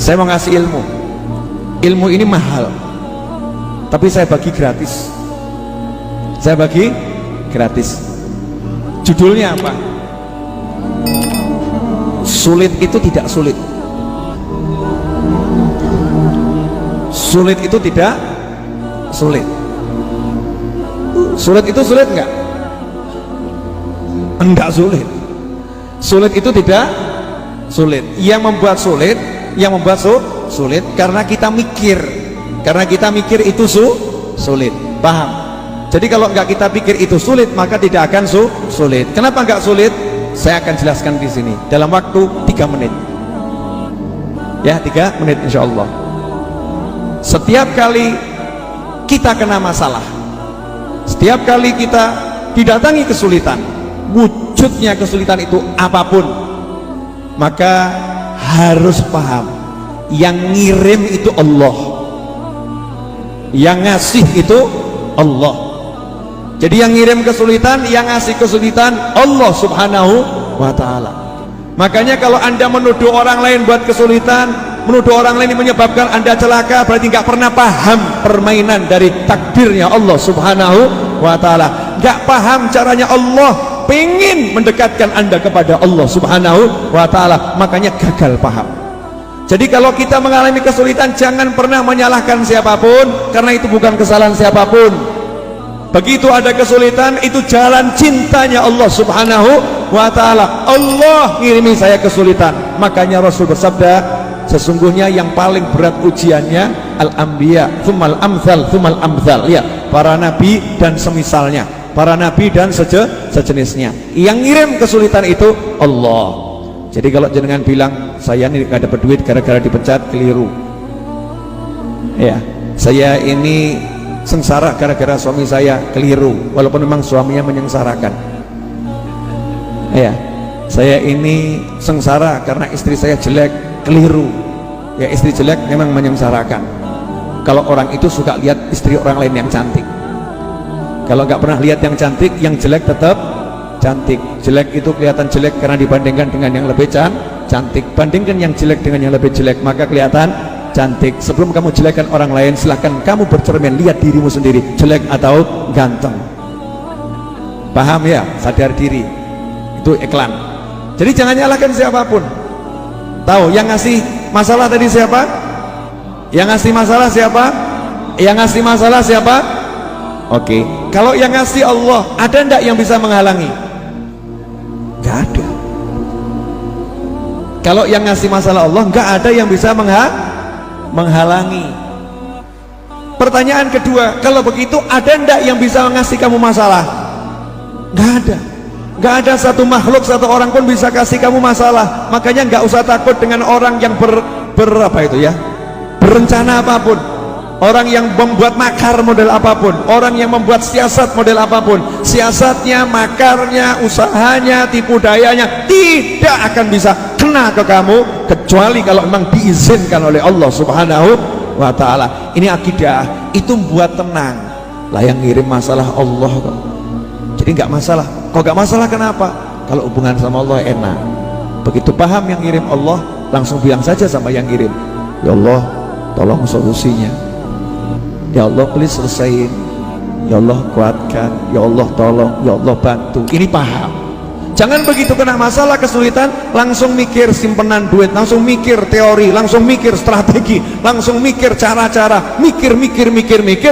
Saya mau ngasih ilmu. Ilmu ini mahal, tapi saya bagi gratis. Saya bagi gratis. Judulnya apa? Sulit itu tidak sulit. Sulit itu tidak sulit. Sulit itu sulit enggak? Enggak sulit. Sulit itu tidak sulit. Yang membuat sulit karena kita mikir. Karena kita mikir itu sulit. Paham? Jadi kalau enggak kita pikir itu sulit, maka tidak akan sulit. Kenapa enggak sulit? Saya akan jelaskan di sini dalam waktu 3 menit. Ya, 3 menit insyaallah. Setiap kali kita kena masalah, setiap kali kita didatangi kesulitan, wujudnya kesulitan itu apapun, maka harus paham yang ngirim itu Allah, yang ngasih itu Allah. Jadi yang ngirim kesulitan, yang ngasih kesulitan Allah subhanahu wa ta'ala. Makanya kalau anda menuduh orang lain buat kesulitan, menuduh orang lain menyebabkan anda celaka, berarti nggak pernah paham permainan dari takdirnya Allah subhanahu wa ta'ala. Nggak paham caranya Allah pengen mendekatkan anda kepada Allah subhanahu wa ta'ala, makanya gagal paham. Jadi kalau kita mengalami kesulitan, jangan pernah menyalahkan siapapun, karena itu bukan kesalahan siapapun. Begitu ada kesulitan, itu jalan cintanya Allah subhanahu wa ta'ala. Allah ngirimi saya kesulitan. Makanya Rasul bersabda, sesungguhnya yang paling berat ujiannya al-anbiya, tsummal amsal, tsummal amsal. Ya, para nabi dan semisalnya, para nabi dan sejenisnya. Yang ngirim kesulitan itu Allah. Jadi kalau jenengan bilang saya ini gak dapat duit gara-gara dipecat, keliru. Ya, saya ini sengsara gara-gara suami saya, keliru, walaupun memang suaminya menyengsarakan. Ya, saya ini sengsara karena istri saya jelek, keliru. Ya, istri jelek memang menyengsarakan. Kalau orang itu suka lihat istri orang lain yang cantik, kalau nggak pernah lihat yang cantik, yang jelek tetap cantik. Jelek itu kelihatan jelek karena dibandingkan dengan yang lebih cantik. Bandingkan yang jelek dengan yang lebih jelek, maka kelihatan cantik. Sebelum kamu jelekkan orang lain, silahkan kamu bercermin, lihat dirimu sendiri, jelek atau ganteng. Paham ya? Sadar diri. Itu iklan. Jadi jangan nyalahkan siapapun. Tahu yang ngasih masalah tadi siapa? Yang ngasih masalah siapa? Yang ngasih masalah siapa? Oke. Kalau yang ngasih Allah, ada ndak yang bisa menghalangi? Nggak ada. Kalau yang ngasih masalah Allah, nggak ada yang bisa menghalangi. Pertanyaan kedua, kalau begitu ada ndak yang bisa ngasih kamu masalah? Nggak ada. Nggak ada satu makhluk, satu orang pun bisa kasih kamu masalah. Makanya nggak usah takut dengan orang yang berencana apapun, orang yang membuat makar model apapun, orang yang membuat siasat model apapun. Siasatnya, makarnya, usahanya, tipu dayanya tidak akan bisa kena ke kamu, kecuali kalau memang diizinkan oleh Allah subhanahu wa ta'ala. Ini akidah, itu membuat tenang. Lah yang ngirim masalah Allah kok. Jadi nggak masalah. Kok nggak masalah kenapa? Kalau hubungan sama Allah enak. Begitu paham yang ngirim Allah, langsung bilang saja sama yang ngirim, ya Allah tolong solusinya, ya Allah please selesaiin, ya Allah kuatkan, ya Allah tolong, ya Allah bantu. Ini paham. Jangan begitu kena masalah kesulitan langsung mikir simpenan duit, langsung mikir teori, langsung mikir strategi, langsung mikir cara-cara, mikir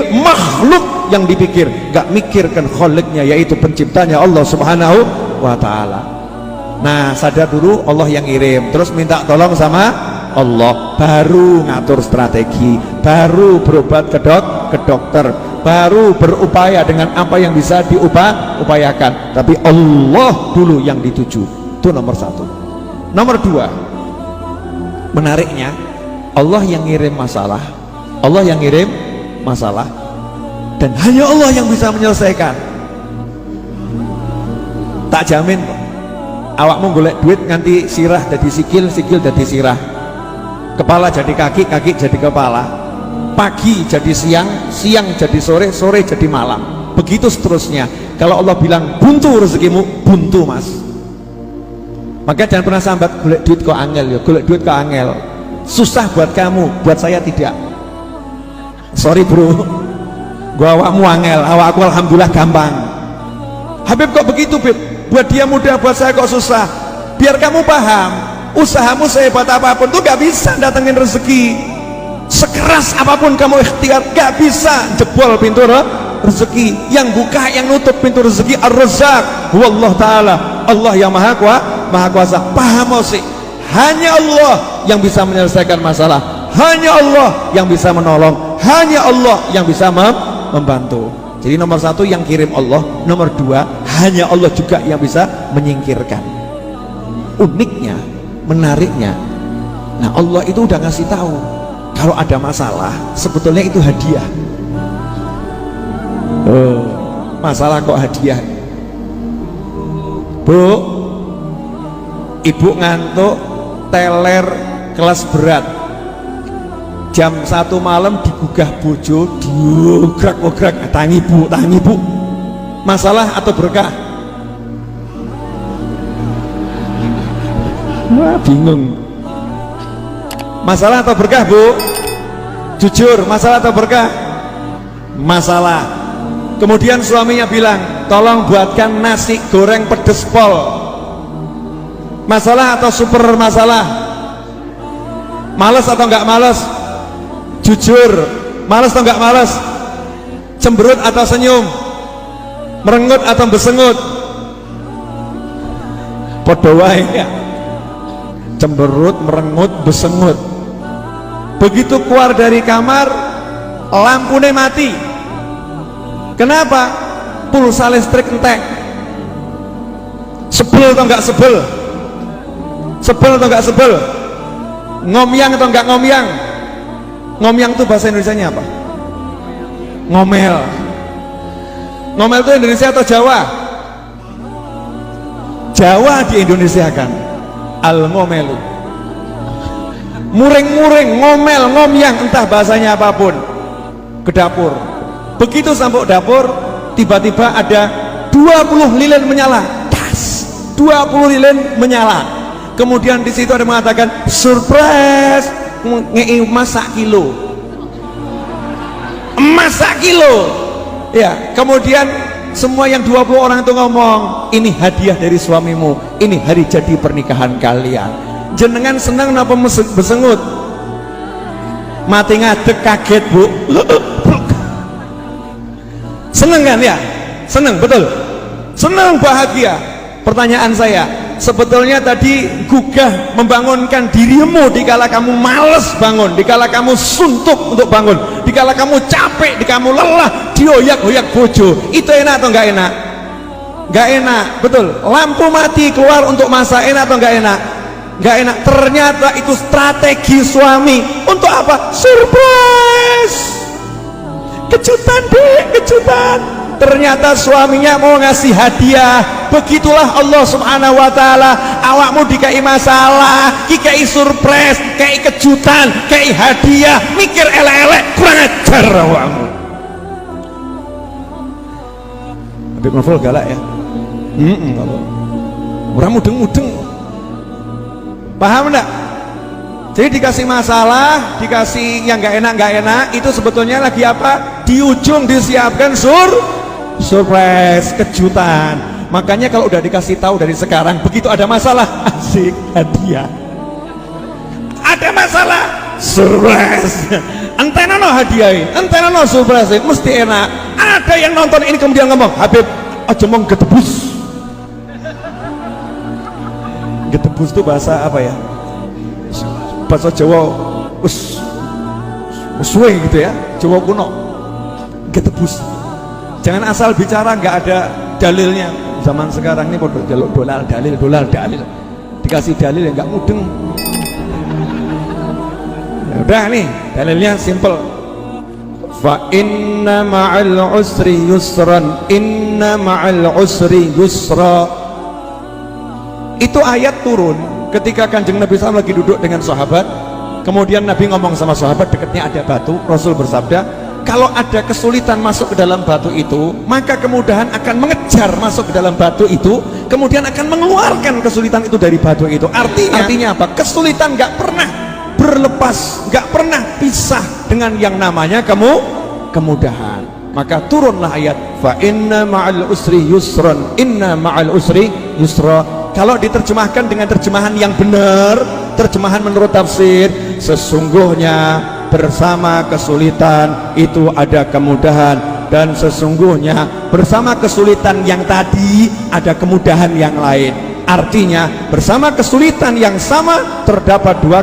makhluk yang dipikir, gak mikirkan kholiknya, yaitu penciptanya Allah subhanahu wa ta'ala. Nah, sadar dulu Allah yang ngirim, terus minta tolong sama Allah, baru ngatur strategi, baru berobat ke dokter, baru berupaya dengan apa yang bisa diupayakan. Tapi Allah dulu yang dituju. Itu nomor satu. Nomor dua, menariknya, Allah yang ngirim masalah, Allah yang ngirim masalah, dan hanya Allah yang bisa menyelesaikan. Tak jamin kok awakmu golek duit nganti sirah jadi sikil, sikil jadi sirah, kepala jadi kaki, kaki jadi kepala, pagi jadi siang, siang jadi sore, sore jadi malam, begitu seterusnya. Kalau Allah bilang buntu rezekimu, buntu mas. Maka jangan pernah sambat golek duit kok angel, ya golek duit kok angel. susah buat kamu, buat saya tidak. Sorry bro, gua awakmu angel, awakku alhamdulillah gampang. Habib kok begitu Bib? Buat dia mudah, buat saya kok susah. Biar kamu paham, usahamu sehebat apapun tuh gak bisa datengin rezeki. Sekeras apapun kamu ikhtiar, gak bisa jebol pintu rezeki. Yang buka, yang nutup pintu rezeki Ar-Razzaq wallahu ta'ala, Allah yang maha kuasa. Paham sih, hanya Allah yang bisa menyelesaikan masalah, hanya Allah yang bisa menolong, hanya Allah yang bisa membantu. Jadi nomor satu yang kirim Allah, nomor dua hanya Allah juga yang bisa menyingkirkan. Uniknya, menariknya, nah Allah itu udah ngasih tahu kalau ada masalah sebetulnya itu hadiah. Masalah kok hadiah? Bu, ibu ngantuk teler kelas berat, jam 1 malam digugah bojo, diograk-ograk, tangi bu, masalah atau berkah? Wah, bingung. Masalah atau berkah bu? Jujur, masalah atau berkah? Masalah. Kemudian suaminya bilang, tolong buatkan nasi goreng pedes pol. Masalah atau super masalah? Males atau enggak males? Jujur, males atau enggak males? Cemberut atau senyum? Merengut atau besengut? Padha wae ya. Cemberut, merengut, besengut. Begitu keluar dari kamar, lampunya mati. Kenapa? Pulsa listrik entek. Sebel atau enggak sebel? Sebel atau enggak sebel? Ngomyang atau enggak ngomyang? Ngomyang itu bahasa Indonesianya apa? Ngomel. Ngomel itu Indonesia atau Jawa? Jawa di Indonesia kan al-ngomelu. Muring-muring, ngomel, ngomyang, entah bahasanya apapun. Ke dapur. Begitu sampai dapur, tiba-tiba ada 20 lilin menyala. Das, 20 lilin menyala. Kemudian di situ ada mengatakan surprise, masak kilo. Masak kilo. Ya, kemudian semua yang 20 orang itu ngomong, ini hadiah dari suamimu, ini hari jadi pernikahan kalian. Jenengan senang napa besengut? Mati ngadeg kaget bu. Seneng kan ya? Seneng, betul? Seneng, bahagia. Pertanyaan saya, sebetulnya tadi gugah membangunkan dirimu dikala kamu males bangun, dikala kamu suntuk untuk bangun, dikala kamu capek, dikala kamu lelah, dioyak-oyak bojo, itu enak atau enggak enak? Enggak enak, betul. Lampu mati keluar untuk masak, enak atau enggak enak? Enggak enak. Ternyata itu strategi suami untuk apa? Surprise, kejutan deh, kejutan. Ternyata suaminya mau ngasih hadiah. Begitulah Allah subhanahu wa ta'ala. Awakmu dikai masalah, dikai surprise, dikai kejutan, dikai hadiah, mikir elek-elek, kurang ajar awakmu. Habib Novel galak ya. Orang mudeng-mudeng. Paham enggak? Jadi dikasih masalah, dikasih yang nggak enak, itu sebetulnya lagi apa? Di ujung disiapkan surprise, kejutan. Makanya kalau udah dikasih tahu dari sekarang, begitu ada masalah, asik, hadiah. Ada masalah, surprise. Entena no hadiahin, entena no surprise, mesti enak. Ada yang nonton ini kemudian ngomong, Habib, aja mau getebus. Getebus itu bahasa apa ya? Bahasa Jawa suwe gitu ya, Jawa kuno. Getebus. Jangan asal bicara nggak ada dalilnya. Zaman sekarang ini bodoh jaluk dalil. Dikasih dalil yang nggak mudeng. Ya udah nih, dalilnya simple. Fa inna ma'al usri yusran, inna ma'al usri yusra. Itu ayat turun ketika Kanjeng Nabi SAW lagi duduk dengan sahabat. Kemudian Nabi ngomong sama sahabat, dekatnya ada batu. Rasul bersabda, kalau ada kesulitan masuk ke dalam batu itu, maka kemudahan akan mengejar masuk ke dalam batu itu, kemudian akan mengeluarkan kesulitan itu dari batu itu. Artinya apa? Kesulitan nggak pernah berlepas, nggak pernah pisah dengan yang namanya kemudahan. Maka turunlah ayat fa inna ma'al usri yusran, inna ma'al usri yusra. Kalau diterjemahkan dengan terjemahan yang benar, terjemahan menurut tafsir, sesungguhnya bersama kesulitan itu ada kemudahan, dan sesungguhnya bersama kesulitan yang tadi ada kemudahan yang lain. Artinya bersama kesulitan yang sama terdapat dua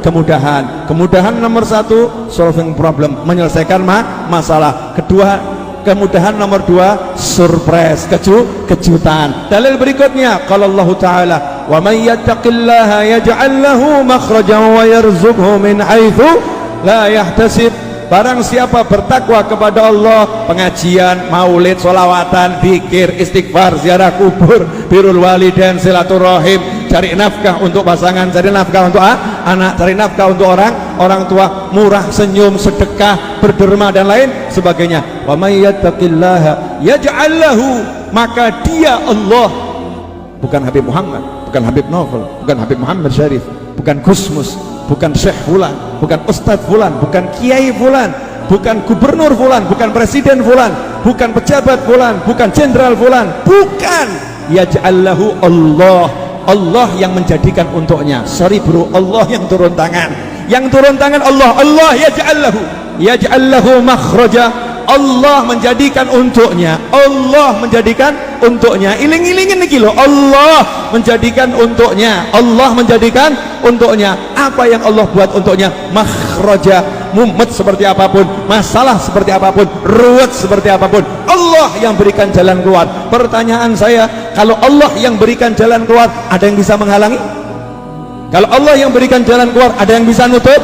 kemudahan. Kemudahan nomor satu, solving problem, menyelesaikan masalah. Kedua, kemudahan nomor dua, surprise, kejutan. Dalil berikutnya, kalau Allah Ta'ala, wa may yattaqillaha yaj'al lahu makhrajan wa yarzuqhu min haitsu la yahtasib. Barang siapa bertakwa kepada Allah, pengajian, maulid, sholawatan, zikir, istighfar, ziarah kubur, birrul walidain, silaturahim, cari nafkah untuk pasangan, cari nafkah untuk anak, cari nafkah untuk orang tua, murah, senyum, sedekah, berderma dan lain sebagainya. Wa may yattaqillaha yaj'al lahu, maka dia Allah, bukan Habib Muhammad, bukan Habib Novel, bukan Habib Muhammad Syarif, bukan Gusmus, bukan Syekh Fulan, bukan Ustadz Fulan, bukan Kiai Fulan, bukan Gubernur Fulan, bukan Presiden Fulan, bukan pejabat Fulan, bukan Jenderal Fulan, bukan. Yaj'allahu Allah, Allah yang menjadikan untuknya. Sorry bro, Allah yang turun tangan, yang turun tangan Allah. Allah yaj'allahu makhraja, Allah menjadikan untuknya, Allah menjadikan untuknya. Iling-ilingin nih loh, Allah menjadikan untuknya, Allah menjadikan untuknya. Apa yang Allah buat untuknya? Makhraja, mumet seperti apapun, masalah seperti apapun, ruwet seperti apapun, Allah yang berikan jalan keluar. Pertanyaan saya, kalau Allah yang berikan jalan keluar, ada yang bisa menghalangi? Kalau Allah yang berikan jalan keluar, ada yang bisa nutup?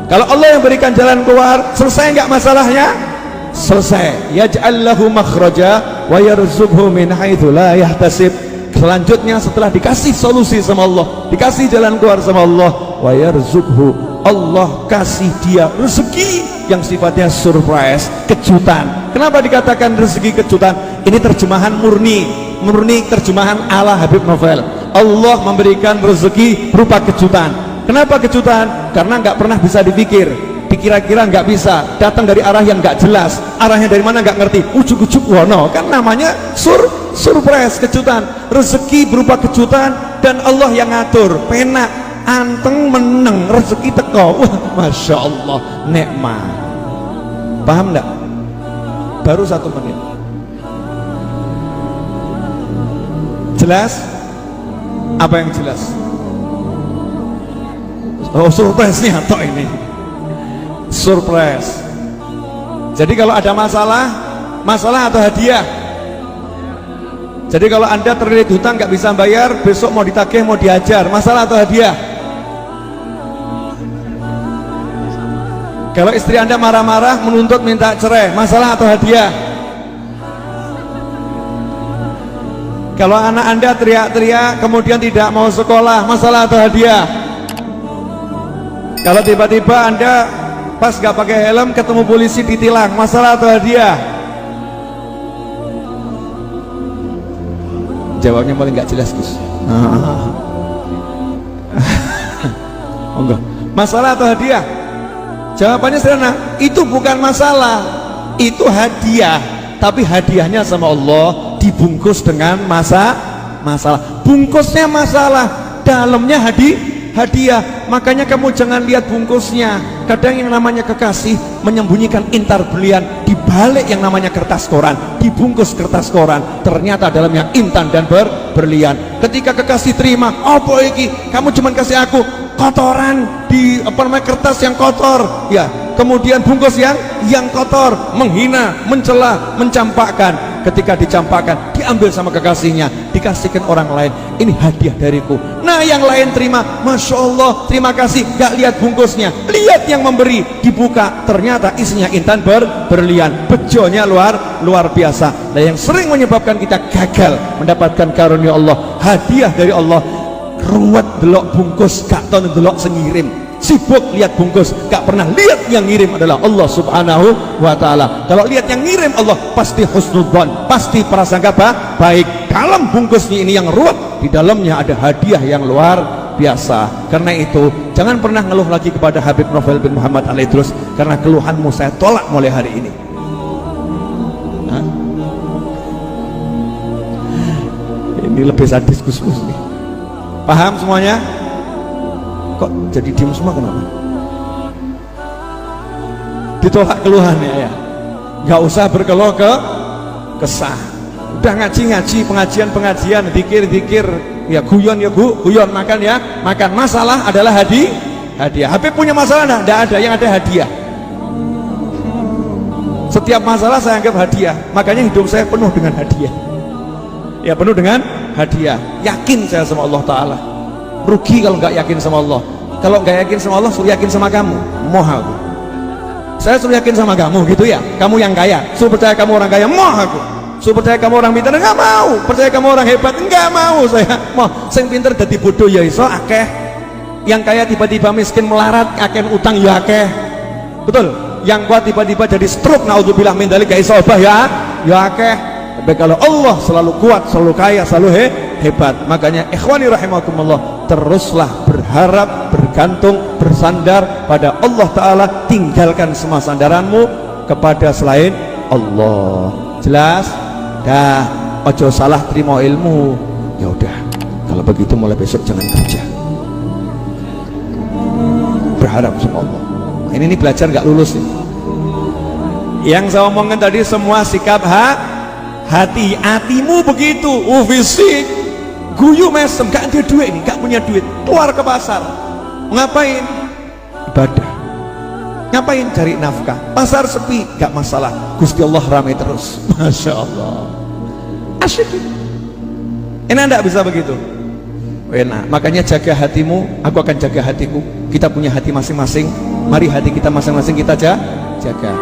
Kalau Allah yang berikan jalan keluar, selesai nggak masalahnya? Selesai. Yaj'allahu makhraja wa yarzuqhu min haitsu la yahtasib. Selanjutnya setelah dikasih solusi sama Allah, dikasih jalan keluar sama Allah, wa yarzuqhu, Allah kasih dia rezeki yang sifatnya surprise, kejutan. Kenapa dikatakan rezeki kejutan? Ini terjemahan murni terjemahan ala Habib Novel. Allah memberikan rezeki berupa kejutan. Kenapa kejutan? Karena nggak pernah bisa dipikir, dikira-kira nggak bisa, datang dari arah yang nggak jelas, arahnya dari mana nggak ngerti, ujuk-ujuk wono, kan namanya surprise, kejutan. Rezeki berupa kejutan dan Allah yang ngatur. Penak anteng meneng rezeki teko, wah masya Allah, nikmat. Paham nggak? Baru 1 menit. Jelas? Apa yang jelas? Oh, surprise-nya tok ini. Surprise. Jadi kalau ada masalah atau hadiah. Jadi kalau Anda terlilit hutang nggak bisa bayar, besok mau ditagih, mau diajar, masalah atau hadiah? Kalau istri Anda marah-marah menuntut minta cerai, masalah atau hadiah? Kalau anak Anda teriak-teriak kemudian tidak mau sekolah, masalah atau hadiah? Kalau tiba-tiba Anda pas gak pakai helm ketemu polisi ditilang, masalah atau hadiah? Jawabnya paling gak jelas Gus. Oh enggak. Masalah atau hadiah? Jawabannya sederhana, itu bukan masalah, itu hadiah. Tapi hadiahnya sama Allah dibungkus dengan masalah. Bungkusnya masalah, dalamnya hadiah. Makanya kamu jangan lihat bungkusnya. Kadang yang namanya kekasih menyembunyikan intar berlian di balik yang namanya kertas koran. Dibungkus kertas koran, ternyata dalamnya intan dan berlian. Ketika kekasih terima, apa iki? Kamu cuma kasih aku kotoran di kertas yang kotor, ya. Kemudian bungkus yang kotor, menghina, mencela, mencampakkan. Ketika dicampakkan, diambil sama kekasihnya, dikasihkan orang lain. Ini hadiah dariku. Nah yang lain terima, masya Allah, terima kasih. Gak lihat bungkusnya, lihat yang memberi. Dibuka, ternyata isinya intan berlian. Bejonya luar biasa. Nah yang sering menyebabkan kita gagal mendapatkan karunia Allah, hadiah dari Allah. Ruwet delok bungkus, gak tau delok sengirim. Sibuk lihat bungkus, gak pernah lihat yang ngirim adalah Allah subhanahu wa ta'ala. Kalau lihat yang ngirim Allah, pasti husnudzon, pasti prasangka baik. Dalam bungkusnya ini yang ruwet, di dalamnya ada hadiah yang luar biasa. Karena itu jangan pernah ngeluh lagi kepada Habib Novel bin Muhammad Al-Idrus, karena keluhanmu saya tolak mulai hari ini. Hah? Ini lebih sadis Gus-Gus nih. Paham semuanya? Kok jadi diem semua, kenapa? Ditolak keluhannya ya. Nggak usah berkeluh kesah. Udah ngaji pengajian, zikir ya, guyon makan ya, makan. Masalah adalah hadiah. Habib punya masalah enggak ada, yang ada hadiah. Setiap masalah saya anggap hadiah. Makanya hidup saya penuh dengan hadiah. Ya, penuh dengan hadiah. Yakin saya sama Allah Ta'ala. Rugi kalau nggak yakin sama Allah. Kalau nggak yakin sama Allah, suruh yakin sama kamu. Moh aku. Saya suruh yakin sama kamu gitu ya. Kamu yang kaya, suruh percaya kamu orang kaya. Moh aku. Suruh percaya kamu orang pintar, nggak mau. Percaya kamu orang hebat, nggak mau saya. Moh, sing pintar dadi bodoh ya iso akeh. Yang kaya tiba-tiba miskin melarat, akeh utang ya akeh. Betul. Yang kuat tiba-tiba jadi stroke, naudzubillah min dzalik, gak iso obah ya akeh. Tapi kalau Allah selalu kuat, selalu kaya, selalu hebat. Makanya ikhwani rahimakumullah, teruslah berharap, bergantung, bersandar pada Allah Ta'ala. Tinggalkan semua sandaranmu kepada selain Allah. Jelas? Dah, ojo salah terima ilmu. Ya udah, kalau begitu mulai besok jangan kerja. Berharap sama Allah. Ini belajar nggak lulus nih. Yang saya omongin tadi semua sikap hatimu begitu. Fisik guyu mesem, gak ada duit ini, gak punya duit, keluar ke pasar. Ngapain? Ibadah. Ngapain? Cari nafkah. Pasar sepi, gak masalah, Gusti Allah ramai terus. Masya Allah, asyik. Enak enggak bisa begitu? Enak. Makanya jaga hatimu, aku akan jaga hatiku. Kita punya hati masing-masing. Mari hati kita masing-masing kita jaga.